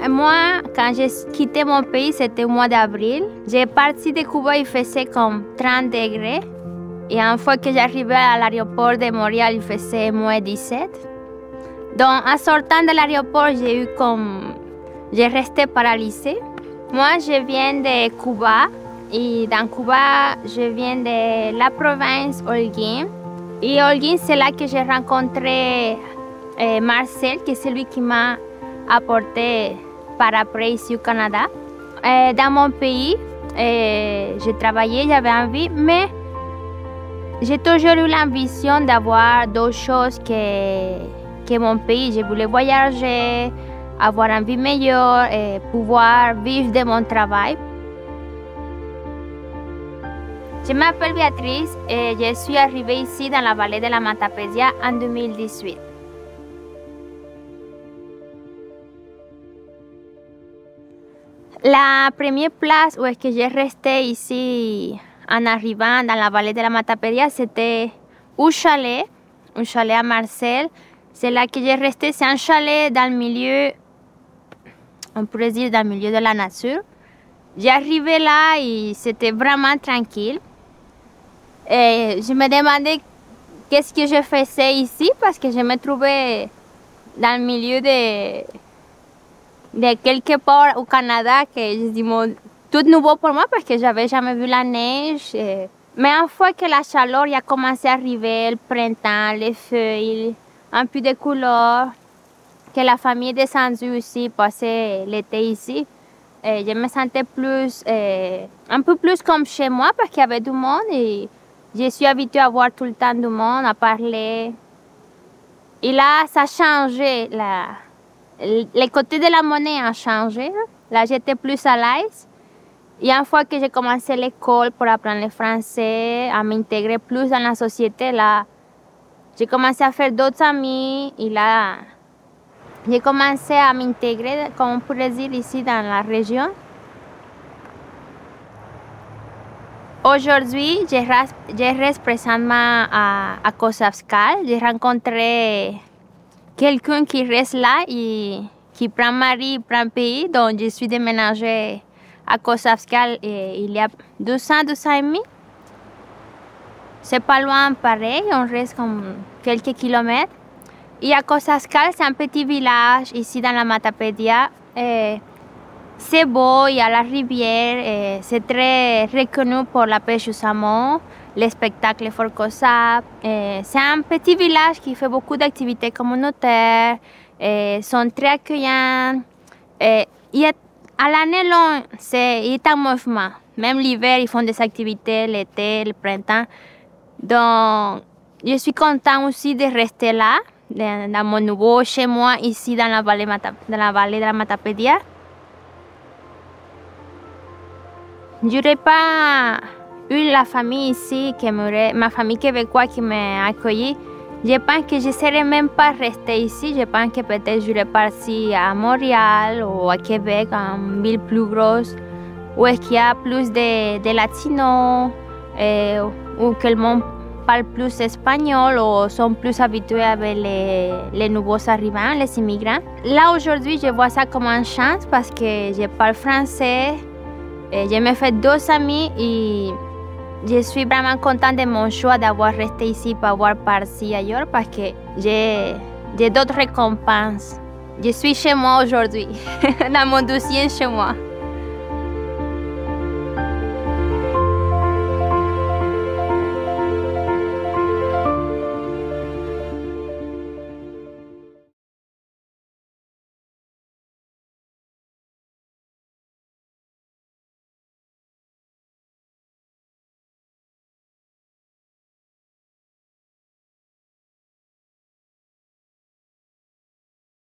Moi, quand j'ai quitté mon pays, c'était au mois d'avril. J'ai parti de Cuba, il faisait comme 30 degrés. Et une fois que j'arrivais à l'aéroport de Montréal, il faisait moins 17. Donc, en sortant de l'aéroport, j'ai resté paralysée. Moi, je viens de Cuba. Et dans Cuba, je viens de la province Holguín. Et Holguín, c'est là que j'ai rencontré Marcel, qui est celui qui m'a apporté par après ici au Canada. Dans mon pays, j'ai travaillé, j'avais envie, mais j'ai toujours eu l'ambition d'avoir d'autres choses que mon pays. Je voulais voyager, avoir une vie meilleure et pouvoir vivre de mon travail. Je m'appelle Béatrice et je suis arrivée ici dans la vallée de la Matapédia en 2018. La première place où est-ce que j'ai resté ici en arrivant dans la vallée de la Matapédia, c'était un chalet à Marcel. C'est là que j'ai resté. C'est un chalet dans le milieu, on pourrait dire dans le milieu de la nature. J'ai arrivé là et c'était vraiment tranquille. Et je me demandais qu'est-ce que je faisais ici parce que je me trouvais dans le milieu de quelque part au Canada que je dis tout nouveau pour moi parce que j'avais jamais vu la neige. Mais une fois que la chaleur a commencé à arriver, le printemps, les feuilles, un peu de couleur, que la famille est descendue aussi, passer l'été ici, je me sentais un peu plus comme chez moi parce qu'il y avait du monde et je suis habituée à voir tout le temps du monde, à parler. Et là, ça a changé. Les côtés de la monnaie ont changé. Là, j'étais plus à l'aise. Et une fois que j'ai commencé l'école pour apprendre le français, à m'intégrer plus dans la société, là, j'ai commencé à faire d'autres amis. Et là, j'ai commencé à m'intégrer, comme on pourrait dire, ici dans la région. Aujourd'hui, je reste présentement à Kosovskal. J'ai rencontré quelqu'un qui reste là et qui prend mari, prend pays. Donc, je suis déménagée à Kosovskal il y a 2 ans et demi. C'est pas loin pareil, on reste comme quelques kilomètres. Et à Kosovskal, c'est un petit village ici dans la Matapédia. C'est beau, il y a la rivière, c'est très reconnu pour la pêche au saumon, les spectacles Fort Kosab. C'est un petit village qui fait beaucoup d'activités communautaires, sont très accueillants. À l'année longue, il est en mouvement. Même l'hiver, ils font des activités, l'été, le printemps. Donc, je suis contente aussi de rester là, dans mon nouveau chez moi, ici dans la vallée de la Matapédia. Je n'aurais pas eu la famille ici, ma famille québécoise qui m'a accueilli. Je pense que je ne serais même pas restée ici. Je pense que peut-être j'aurais parti à Montréal ou à Québec, une ville plus grosse, où est-ce qu'il y a plus de latinos, ou que le monde parle plus espagnol ou sont plus habitués avec les nouveaux arrivants, les immigrants. Là, aujourd'hui, je vois ça comme une chance parce que je parle français. Je me fais 2 amis et je suis vraiment contente de mon choix d'avoir resté ici pour avoir parti ailleurs parce que j'ai d'autres récompenses. Je suis chez moi aujourd'hui, dans mon dossier chez moi.